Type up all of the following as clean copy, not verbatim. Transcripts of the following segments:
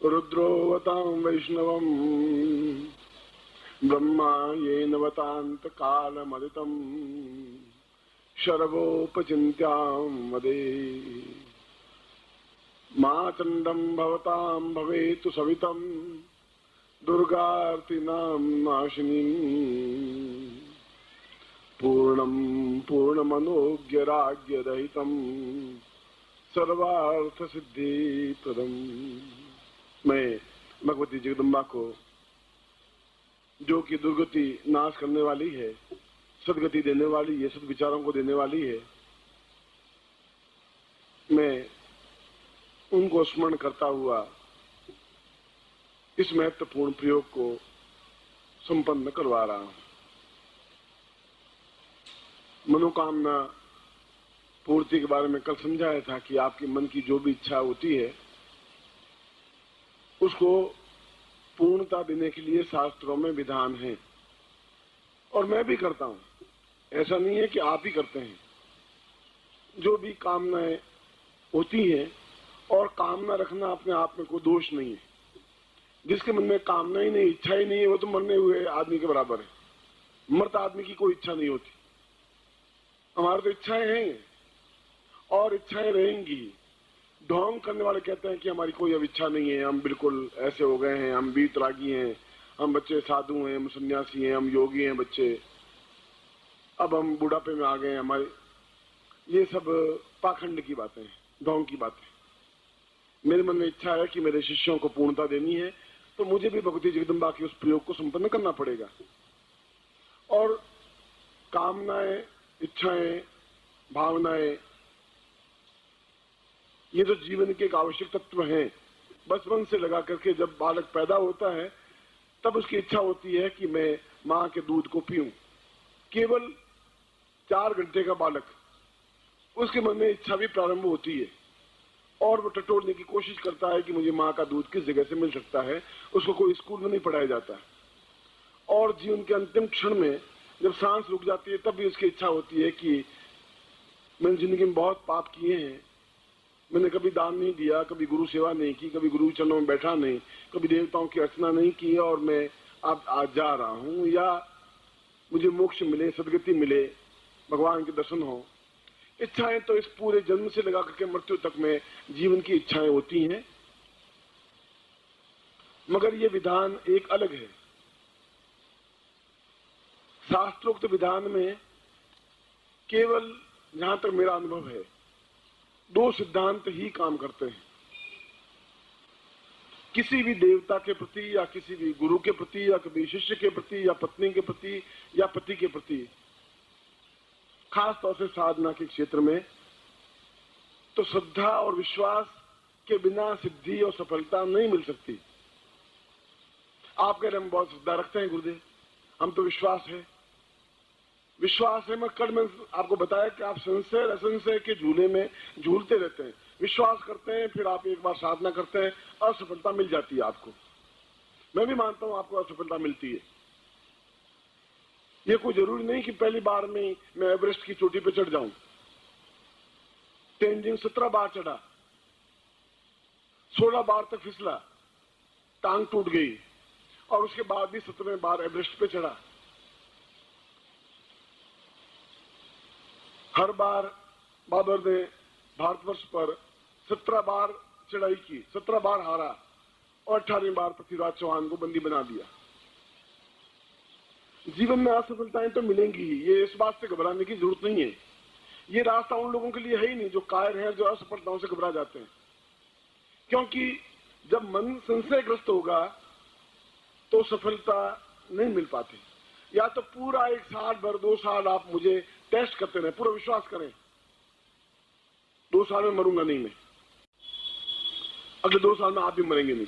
रुद्रोवतां वैष्णवं ब्रह्मा येन वतान्त कालमदितं शर्वोपचिन्त्यां वदे मातण्डं भवतां भवेतु सवितं दुर्गार्तिनां नाशिनीं पूर्णं पूर्णमनोज्ञराज्यरहितं सर्वार्थ सिद्धिप्रदं। मैं भगवती जगदम्बा को, जो कि दुर्गति नाश करने वाली है, सदगति देने वाली है, सद्विचारों को देने वाली है, मैं उनको स्मरण करता हुआ इस महत्वपूर्ण प्रयोग को संपन्न करवा रहा हूं। मनोकामना पूर्ति के बारे में कल समझाया था कि आपके मन की जो भी इच्छा होती है उसको पूर्णता देने के लिए शास्त्रों में विधान है, और मैं भी करता हूं। ऐसा नहीं है कि आप ही करते हैं। जो भी कामनाएं होती हैं, और कामना रखना अपने आप में कोई दोष नहीं है। जिसके मन में कामना ही नहीं, इच्छा ही नहीं है, वो तो मरने हुए आदमी के बराबर है। मृत आदमी की कोई इच्छा नहीं होती। हमारी तो इच्छाएं हैं और इच्छाएं रहेंगी। ढोंग करने वाले कहते हैं कि हमारी कोई अब इच्छा नहीं है, हम बिल्कुल ऐसे हो गए हैं, हम वीतरागी हैं, हम बच्चे साधु हैं, हम सन्यासी हैं, हम योगी हैं बच्चे, अब हम बुढ़ापे में आ गए हैं हमारे। ये सब पाखंड की बातें हैं, ढोंग की बातें। मेरे मन में इच्छा है कि मेरे शिष्यों को पूर्णता देनी है, तो मुझे भी भगवती जगदम्बा के उस प्रयोग को संपन्न करना पड़ेगा। और कामनाएं, इच्छाएं, भावनाएं, ये तो जीवन के एक आवश्यक तत्व हैं। बचपन से लगा करके जब बालक पैदा होता है तब उसकी इच्छा होती है कि मैं मां के दूध को पीऊं। केवल 4 घंटे का बालक, उसके मन में इच्छा भी प्रारंभ होती है और वो टटोलने की कोशिश करता है कि मुझे मां का दूध किस जगह से मिल सकता है। उसको कोई स्कूल में नहीं पढ़ाया जाता। और जीवन के अंतिम क्षण में जब सांस रुक जाती है तब भी उसकी इच्छा होती है कि मैंने जिंदगी में बहुत पाप किए हैं, मैंने कभी दान नहीं दिया, कभी गुरु सेवा नहीं की, कभी गुरु चरणों में बैठा नहीं, कभी देवताओं की अर्चना नहीं की, और मैं अब आज जा रहा हूं, या मुझे मोक्ष मिले, सदगति मिले, भगवान के दर्शन हो। इच्छाएं तो इस पूरे जन्म से लगा करके मृत्यु तक में जीवन की इच्छाएं होती हैं। मगर ये विधान एक अलग है। शास्त्रोक्त विधान में केवल, जहां तक मेरा अनुभव है, 2 सिद्धांत ही काम करते हैं। किसी भी देवता के प्रति, या किसी भी गुरु के प्रति, या कभी शिष्य के प्रति, या पत्नी के प्रति, या पति के प्रति, खास तौर से साधना के क्षेत्र में, तो श्रद्धा और विश्वास के बिना सिद्धि और सफलता नहीं मिल सकती। आप कह रहे हम बहुत श्रद्धा रखते हैं गुरुदेव, हम तो विश्वास है मैं कल मैंने आपको बताया कि आप संशय असंशय के झूले में झूलते रहते हैं। विश्वास करते हैं, फिर आप एक बार साधना करते हैं, असफलता मिल जाती है आपको। मैं भी मानता हूं आपको असफलता मिलती है। ये कोई जरूरी नहीं कि पहली बार में मैं एवरेस्ट की चोटी पे चढ़ जाऊं। तेंजिंग 17 बार चढ़ा, 16 बार तक फिसला, टांग टूट गई, और उसके बाद भी 17वें बार एवरेस्ट पे चढ़ा। हर बार बाबर ने भारतवर्ष पर 17 बार चढ़ाई की, 17 बार हारा, और 18वीं बार पृथ्वीराज चौहान को बंदी बना दिया। जीवन में असफलताएं तो मिलेंगी ही, ये इस बात से घबराने की जरूरत नहीं है। ये रास्ता उन लोगों के लिए है ही नहीं जो कायर हैं, जो असफलताओं से घबरा जाते हैं। क्योंकि जब मन संशयग्रस्त होगा तो सफलता नहीं मिल पाती। या तो पूरा 1 साल भर, 2 साल आप मुझे टेस्ट करते रहे, पूरा विश्वास करें 2 साल में मरूंगा नहीं मैं, अगले 2 साल में आप भी मरेंगे नहीं,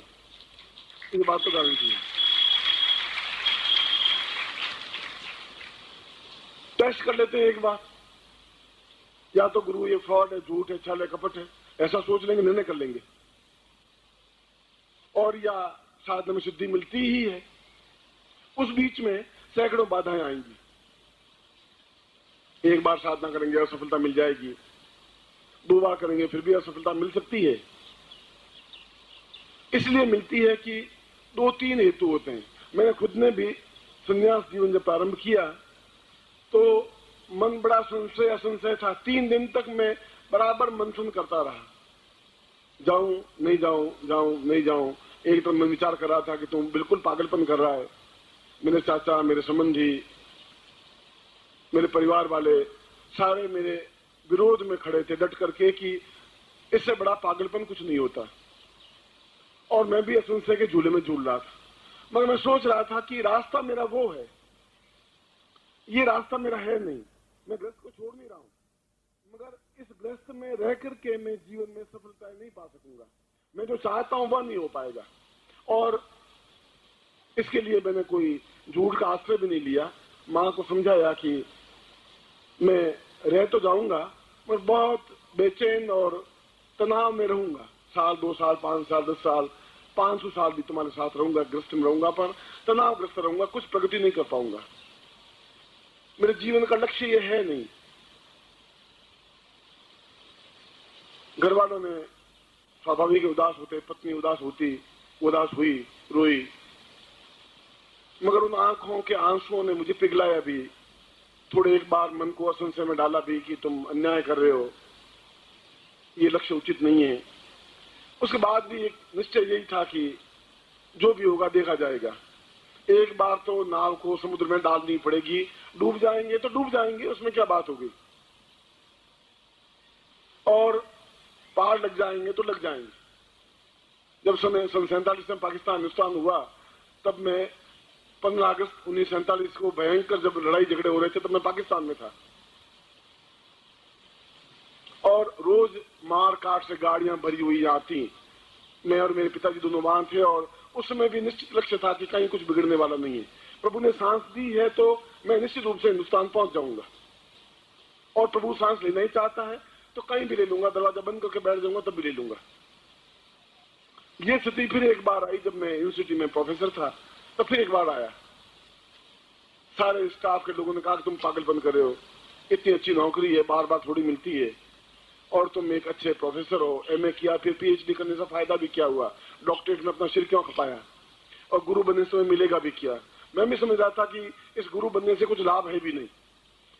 ये बात तो गारंटी है। टेस्ट कर लेते हैं एक बार, या तो गुरु ये फ्रॉड है, झूठ है, छल है, कपट है, ऐसा सोच लेंगे, निर्णय कर लेंगे, और या साधना में सिद्धि मिलती ही है। उस बीच में सैकड़ों बाधाएं आएंगी। एक बार साधना करेंगे असफलता मिल जाएगी, 2 बार करेंगे फिर भी असफलता मिल सकती है। इसलिए मिलती है कि 2-3 हेतु होते हैं। मैंने खुद ने भी संन्यास जीवन जब प्रारंभ किया तो मन बड़ा संशय असंशय था। 3 दिन तक मैं बराबर मंथन करता रहा, जाऊं नहीं जाऊं, जाऊं नहीं जाऊं। एक तो मैं विचार कर रहा था कि तुम बिल्कुल पागलपन कर रहा है। मेरे चाचा, मेरे संबंधी, मेरे परिवार वाले सारे मेरे विरोध में खड़े थे डट करके कि इससे बड़ा पागलपन कुछ नहीं होता। और मैं भी असंशय के झूले में झूल रहा था। मगर मैं सोच रहा था कि रास्ता मेरा वो है, ये रास्ता मेरा है नहीं। मैं ग्रस्त को छोड़ नहीं रहा हूं, मगर इस ग्रस्त में रह करके मैं जीवन में सफलता नहीं पा सकूंगा। मैं जो चाहता हूं वह नहीं हो पाएगा। और इसके लिए मैंने कोई झूठ का आश्रय भी नहीं लिया। मां को समझाया कि मैं रह तो जाऊंगा मगर बहुत बेचैन और तनाव में रहूंगा। 1 साल, 2 साल, 5 साल, 10 साल, 500 साल भी तुम्हारे साथ रहूंगा, ग्रस्त में रहूंगा, पर तनावग्रस्त रहूंगा, कुछ प्रगति नहीं कर पाऊंगा। मेरे जीवन का लक्ष्य ये है नहीं। घर वालों ने स्वाभाविक उदास होते, पत्नी उदास होती, उदास हुई, रोई, मगर उन आंखों के आंसुओं ने मुझे पिघलाया भी। थोड़े एक बार मन को असंशय में डाला भी कि तुम अन्याय कर रहे हो, ये लक्ष्य उचित नहीं है। उसके बाद भी एक निश्चय यही था कि जो भी होगा देखा जाएगा। एक बार तो नाव को समुद्र में डालनी पड़ेगी, डूब जाएंगे तो डूब जाएंगे, उसमें क्या बात होगी, और पहाड़ लग जाएंगे तो लग जाएंगे। जब सन 47 में पाकिस्तान हिंदुस्तान हुआ तब मैं 15 अगस्त 1947 को भयंकर जब लड़ाई झगड़े हो रहे थे तब मैं पाकिस्तान में था। और रोज मार काट से गाड़ियां भरी हुई यहाँ थी। मैं और मेरे पिताजी दोनों वहां थे और उस समय भी निश्चित लक्ष्य था कि कहीं कुछ बिगड़ने वाला नहीं है। प्रभु ने सांस दी है तो मैं निश्चित रूप से हिंदुस्तान पहुंच जाऊंगा। और प्रभु सांस लेना ही चाहता है तो कहीं भी ले लूंगा, दरवाजा बंद करके बैठ जाऊंगा तब भी ले लूंगा। ये स्थिति फिर एक बार आई जब मैं यूनिवर्सिटी में प्रोफेसर था, तब फिर एक बार आया। सारे स्टाफ के लोगों ने कहा कि तुम पागलपन कर रहे हो, इतनी अच्छी नौकरी है, बार बार थोड़ी मिलती है, और तुम एक अच्छे प्रोफेसर हो, एमए किया, फिर पीएचडी करने से फायदा भी क्या हुआ, डॉक्टरेट में अपना सिर क्यों खपाया, और गुरु बनने से मिलेगा भी क्या। मैं भी समझ रहा था कि इस गुरु बनने से कुछ लाभ है भी नहीं,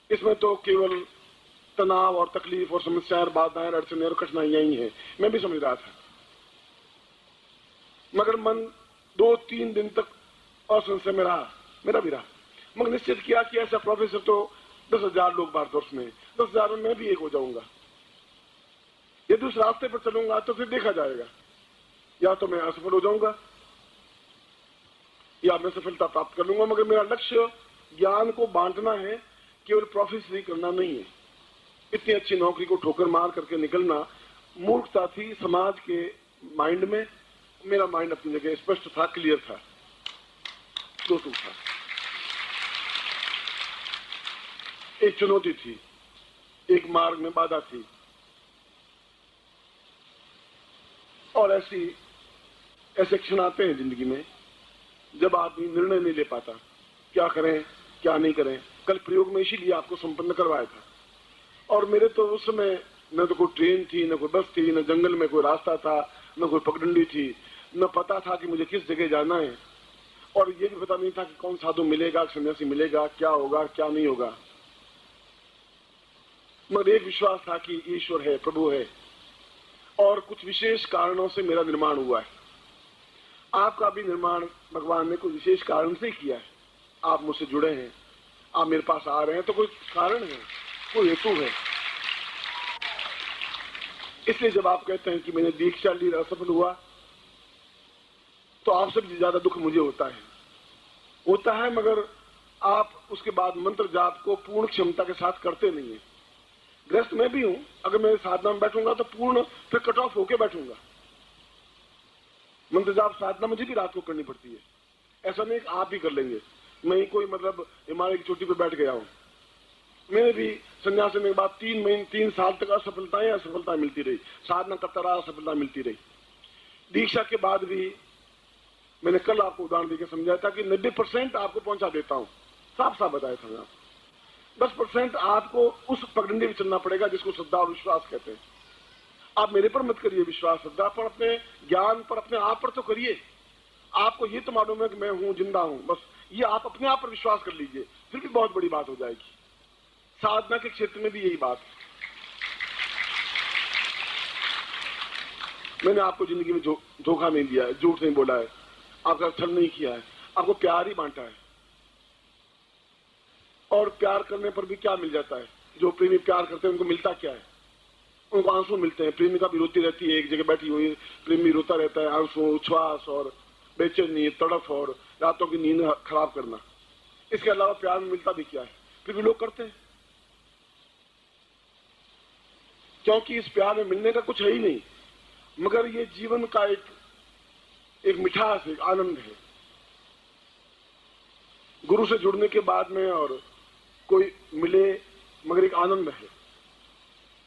इसमें तो केवल तनाव और तकलीफ और समस्याएं और बाधाएं, अड़चने और कठिनाइयां ही है। मैं भी समझ रहा था, मगर मन 2-3 दिन तक असंशय में रहा, मेरा भी रहा। मगर निश्चित किया कि ऐसा प्रोफेसर तो 10,000 लोग भारतवर्ष में, 10,000 में मैं भी एक हो जाऊंगा। यदि उस रास्ते पर चलूंगा तो फिर देखा जाएगा, या तो मैं असफल हो जाऊंगा या मैं सफलता प्राप्त कर लूंगा। मगर मेरा लक्ष्य ज्ञान को बांटना है, केवल प्रोफेसरी करना नहीं है। इतनी अच्छी नौकरी को ठोकर मार करके निकलना मूर्खता थी समाज के माइंड में। मेरा माइंड अपनी जगह स्पष्ट था, क्लियर था, दो टूक था। एक चुनौती थी, एक मार्ग में बाधा थी, और ऐसे क्षण आते हैं जिंदगी में जब आदमी निर्णय नहीं ले पाता, क्या करें क्या नहीं करें। कल प्रयोग में इसीलिए आपको संपन्न करवाया था। और मेरे तो उस समय न तो कोई ट्रेन थी, न कोई बस थी, न जंगल में कोई रास्ता था, न कोई पगडंडी थी, न पता था कि मुझे किस जगह जाना है, और ये भी पता नहीं था कि कौन साधु मिलेगा, सन्यासी मिलेगा, क्या होगा क्या नहीं होगा। मगर एक विश्वास था कि ईश्वर है, प्रभु है, और कुछ विशेष कारणों से मेरा निर्माण हुआ है। आपका भी निर्माण भगवान ने कुछ विशेष कारण से किया है। आप मुझसे जुड़े हैं, आप मेरे पास आ रहे हैं तो कोई कारण है, कोई हेतु है। इसलिए जब आप कहते हैं कि मैंने दीक्षा ली असफल हुआ, तो आपसे भी ज्यादा दुख मुझे होता है। मगर आप उसके बाद मंत्र जाप को पूर्ण क्षमता के साथ करते नहीं है। ग्रस्त मैं भी हूं, अगर मैं साधना में बैठूंगा तो पूर्ण फिर कट ऑफ होके बैठूंगा। मंत्र जाप साधना मुझे भी रात को करनी पड़ती है, ऐसा नहीं कि आप ही कर लेंगे। मैं ही कोई मतलब हिमालय की चोटी पर बैठ गया हूं। मैंने भी संन्यास लेने के बाद 3 साल तक असफलताएं मिलती रही, साधना करता रहा, असफलता मिलती रही। दीक्षा के बाद भी मैंने कल आपको उदाहरण देकर समझाया था कि 90% आपको पहुंचा देता हूं, साफ साफ बताया था। 10% आपको उस पगडंडी में चलना पड़ेगा जिसको श्रद्धा और विश्वास कहते हैं। आप मेरे पर मत करिए विश्वास, श्रद्धा पर, अपने ज्ञान पर, अपने आप पर तो करिए। आपको ये तो मालूम है कि मैं हूं, जिंदा हूं, बस ये आप अपने आप पर विश्वास कर लीजिए, फिर भी बहुत बड़ी बात हो जाएगी। साधना के क्षेत्र में भी यही बात। मैंने आपको जिंदगी में धोखा नहीं दिया है, झूठ नहीं बोला है, आपका छल नहीं किया है, आपको प्यार ही बांटा है। और प्यार करने पर भी क्या मिल जाता है? जो प्रेमी प्यार करते हैं उनको मिलता क्या है? उनको आंसू मिलते हैं। प्रेमिका भी रोती रहती है, एक जगह बैठी हुई, प्रेमी रोता रहता है, आंसू, उच्छ्वास और बेचैनी, तड़फ और रातों की नींद खराब करना। इसके अलावा प्यार में मिलता भी क्या है? फिर भी लोग करते हैं, क्योंकि इस प्यार में मिलने का कुछ है ही नहीं, मगर ये जीवन का एक मिठास, एक आनंद है। गुरु से जुड़ने के बाद में और कोई मिले, मगर एक आनंद है।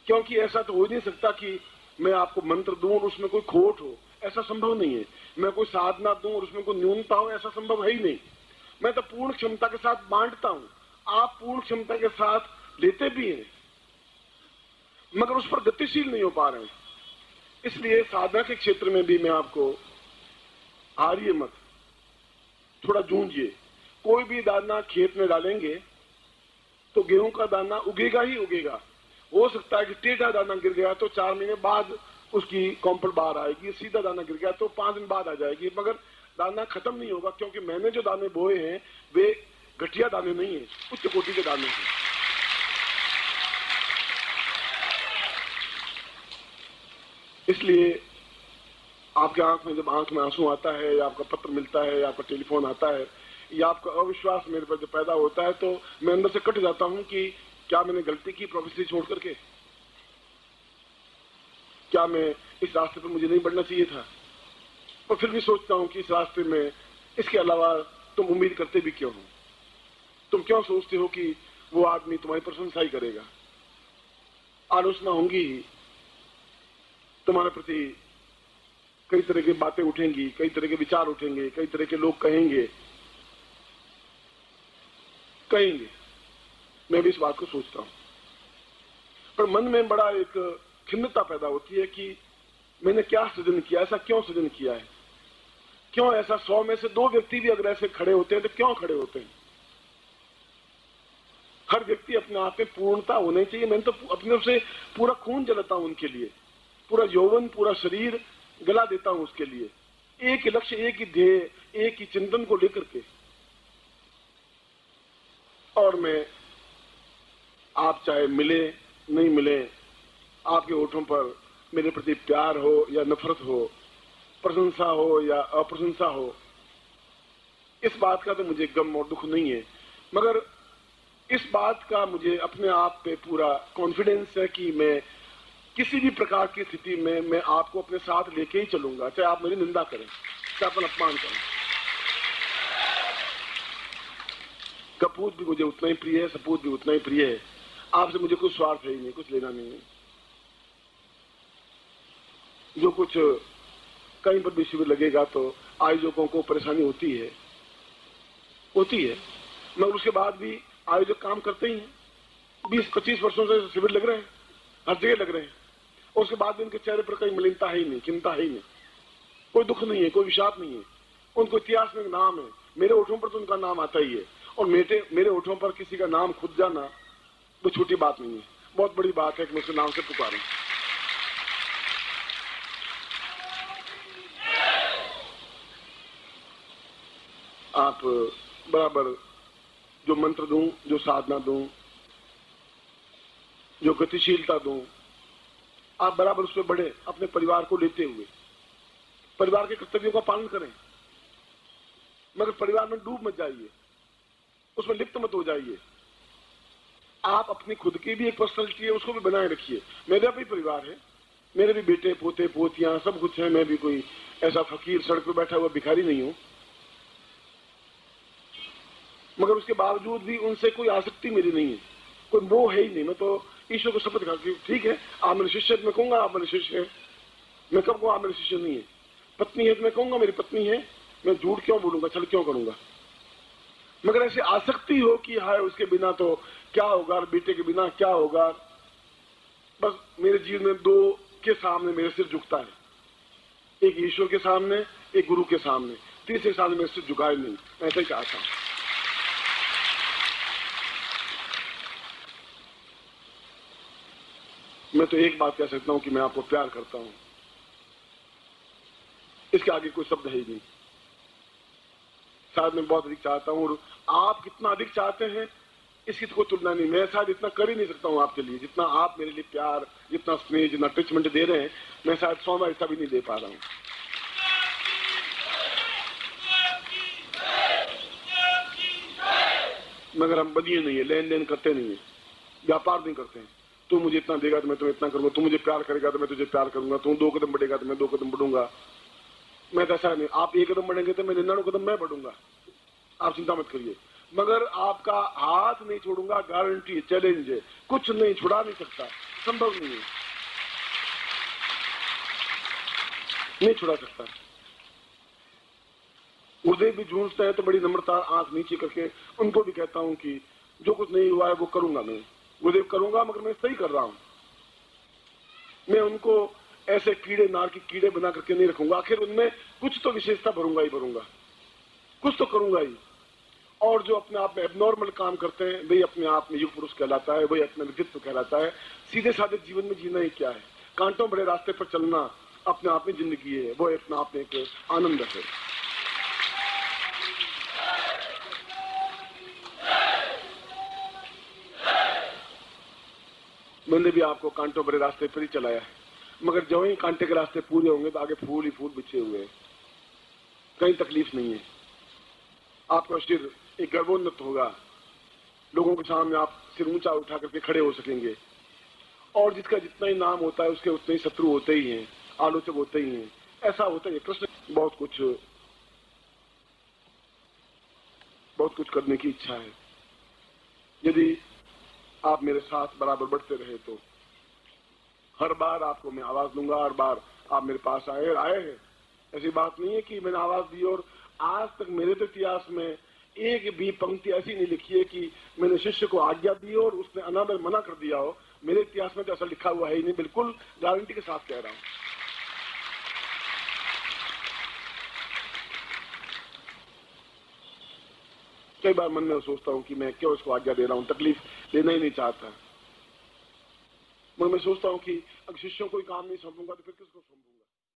क्योंकि ऐसा तो हो नहीं सकता कि मैं आपको मंत्र दूं और उसमें कोई खोट हो, ऐसा संभव नहीं है। मैं कोई साधना दूं और उसमें कोई न्यूनता हो, ऐसा संभव है ही नहीं। मैं तो पूर्ण क्षमता के साथ बांटता हूं, आप पूर्ण क्षमता के साथ लेते भी हैं, मगर उस पर गतिशील नहीं हो पा रहे हैं। इसलिए साधना के क्षेत्र में भी मैं आपको, हारिए मत, थोड़ा जूझिए। कोई भी दाना खेत में डालेंगे तो गेहूं का दाना उगेगा ही उगेगा। हो सकता है कि टेढ़ा दाना गिर गया तो 4 महीने बाद उसकी कॉम्पल बाहर आएगी, सीधा दाना गिर गया तो 5 दिन बाद आ जाएगी, मगर दाना खत्म नहीं होगा। क्योंकि मैंने जो दाने बोए हैं वे घटिया दाने नहीं है, उच्च कोटि के दाने हैं। इसलिए आपके आंख में, जब आंख में आंसू आता है, या आपका पत्र मिलता है, या आपका टेलीफोन आता है, या आपका अविश्वास मेरे पर जो पैदा होता है, तो मैं अंदर से कट जाता हूं कि क्या मैंने गलती की प्रोफेसरी छोड़ करके? क्या मैं इस रास्ते पर मुझे नहीं बढ़ना चाहिए था? और फिर भी सोचता हूं कि इस रास्ते में इसके अलावा तुम उम्मीद करते भी क्यों हो? तुम क्यों सोचते हो कि वो आदमी तुम्हारी प्रशंसा ही करेगा? आलोचना होंगी ही, तुम्हारे प्रति कई तरह की बातें उठेंगी, कई तरह के विचार उठेंगे, कई तरह के लोग कहेंगे। मैं भी इस बात को सोचता हूं, पर मन में बड़ा एक खिन्नता पैदा होती है कि मैंने क्या सृजन किया, ऐसा क्यों सृजन किया है? क्यों ऐसा? 100 में से 2 व्यक्ति भी अगर ऐसे खड़े होते हैं तो क्यों खड़े होते हैं? हर व्यक्ति अपने आप में पूर्णता होनी चाहिए। मैंने तो अपने से पूरा खून जलाता हूं उनके लिए, पूरा यौवन, पूरा शरीर गला देता हूं उसके लिए, एक ही लक्ष्य, एक ही ध्येय, एक ही चिंतन को लेकर के। और मैं, आप चाहे मिले नहीं मिले, आपके होठों पर मेरे प्रति प्यार हो या नफरत हो, प्रशंसा हो या अप्रशंसा हो, इस बात का तो मुझे गम और दुख नहीं है, मगर इस बात का मुझे अपने आप पे पूरा कॉन्फिडेंस है कि मैं किसी भी प्रकार की स्थिति में मैं आपको अपने साथ लेके ही चलूंगा, चाहे आप मेरी निंदा करें, चाहे अपन अपमान करें। कपूत भी मुझे उतना ही प्रिय है, सपूत भी उतना ही प्रिय है। आपसे मुझे कुछ स्वार्थ है ही नहीं, कुछ लेना नहीं है। जो कुछ कहीं पर भी शिविर लगेगा तो आयोजकों को परेशानी होती है, मगर उसके बाद भी आयोजक काम करते ही हैं। 20-25 वर्षों से शिविर लग रहे हैं, हर जगह लग रहे हैं, और उसके बाद भी उनके चेहरे पर कहीं मलिनता है ही नहीं, चिंता है ही नहीं, कोई दुख नहीं है, कोई विषाद नहीं है। उनको इतिहास में नाम है, मेरे होठों पर तो उनका नाम आता ही है, और मेरे होठों पर किसी का नाम खुद जाना वो छोटी बात नहीं है, बहुत बड़ी बात है कि मैं उसके नाम से पुकारूं। आप बराबर जो मंत्र दूं, जो साधना दूं, जो गतिशीलता दूं, आप बराबर उस पर बढ़े, अपने परिवार को लेते हुए परिवार के कर्तव्यों का पालन करें, मगर परिवार में डूब मत जाइए, उसमें लिप्त मत हो जाइए। आप अपनी खुद की भी एक पर्सनैलिटी है, उसको भी बनाए रखिए। मेरा भी परिवार है, मेरे भी बेटे, पोते, पोतियां सब कुछ है। मैं भी कोई ऐसा फकीर, सड़क पर बैठा हुआ भिखारी नहीं हूं, मगर उसके बावजूद भी उनसे कोई आसक्ति मेरी नहीं है, कोई मोह है ही नहीं। मैं तो ईश्वर को शपथ खाती हूँ, ठीक है आप मेरे शिष्य, मैं कहूंगा आप मेरे शिष्य है। मैं कब कहूँ आप मेरे शिष्य नहीं है? पत्नी है तो मैं कहूंगा मेरी पत्नी है। मैं झूठ क्यों बोलूंगा, छल क्यों करूंगा? मगर ऐसी आसक्ति हो कि हाय उसके बिना तो क्या होगा, बेटे के बिना क्या होगा। बस मेरे जीवन में 2 के सामने मेरे सिर झुकता है, एक ईश्वर के सामने, एक गुरु के सामने, तीसरे सामने मेरे सिर झुकाए नहीं। ऐसा ही चाहता हूं। मैं तो एक बात कह सकता हूं कि मैं आपको प्यार करता हूं, इसके आगे कोई शब्द है ही नहीं। शायद मैं बहुत अधिक चाहता हूं और आप कितना अधिक चाहते हैं इसकी तो कोई तुलना नहीं। मैं शायद इतना कर ही नहीं सकता हूं आपके लिए, जितना आप मेरे लिए प्यार, जितना स्नेह, जितना अटैचमेंट दे रहे हैं, मैं शायद 100वां हिस्सा भी नहीं दे पा रहा हूं। मगर हम बनिए नहीं है, लेन देन करते नहीं है, व्यापार नहीं करते हैं। तू मुझे इतना देगा तो मैं तुम्हें इतना करूंगा, तू मुझे प्यार करेगा तो मैं तुझे प्यार करूंगा, तू 2 कदम बढ़ेगा तो मैं 2 कदम बढ़ूंगा। मैं तो ऐसा नहीं, आप 1 कदम बढ़ेंगे तो मैं 99 कदम मैं बढ़ूंगा, आप चिंता मत करिए। मगर आपका हाथ नहीं छोड़ूंगा, गारंटी है, चैलेंज है, कुछ नहीं छुड़ा नहीं सकता, संभव नहीं है, नहीं छुड़ा सकता। गुरुदेव भी झूठते हैं तो बड़ी नम्रता आंख नीचे करके उनको भी कहता हूं कि जो कुछ नहीं हुआ है वो करूंगा मैं, गुरुदेव करूंगा, मगर मैं सही कर रहा हूं। मैं उनको ऐसे कीड़े नार के कीड़े बना करके नहीं रखूंगा, आखिर उनमें कुछ तो विशेषता भरूंगा ही भरूंगा, कुछ तो करूंगा ही। और जो अपने आप में एबनॉर्मल काम करते हैं वही अपने आप में युग पुरुष कहलाता है, वही अपना व्यक्तित्व कहलाता है। सीधे साधे जीवन में जीना ही क्या है, कांटों भरे रास्ते पर चलना अपने आप में जिंदगी है, वो अपने आप में एक आनंद है। मैंने भी आपको कांटों भरे रास्ते पर ही चलाया है, मगर जो ही कांटे के रास्ते पूरे होंगे तो आगे फूल ही फूल बिछे हुए हैं, कहीं तकलीफ नहीं है। आपका सिर एक गर्वोन्नत होगा, लोगों के सामने आप सिर ऊंचा उठा करके खड़े हो सकेंगे। और जिसका जितना ही नाम होता है उसके उतने ही शत्रु होते ही हैं, आलोचक होते ही हैं, ऐसा होता है। कृष्ण बहुत कुछ करने की इच्छा है। यदि आप मेरे साथ बराबर बढ़ते रहे तो हर बार आपको मैं आवाज दूंगा, हर बार आप मेरे पास आए हैं। ऐसी बात नहीं है कि मैंने आवाज दी और आज तक मेरे तो इतिहास में एक भी पंक्ति ऐसी नहीं लिखी है कि मैंने शिष्य को आज्ञा दी और उसने अनादर मना कर दिया हो। मेरे इतिहास में तो ऐसा लिखा हुआ है ही नहीं, बिल्कुल गारंटी के साथ कह रहा हूं। कई बार मन में सोचता हूं कि मैं क्यों इसको आज्ञा दे रहा हूं, तकलीफ लेना ही नहीं चाहता। मगर मैं सोचता हूं कि अगर शिष्यों को काम नहीं सौंपूंगा तो फिर किसको सौंपूंगा।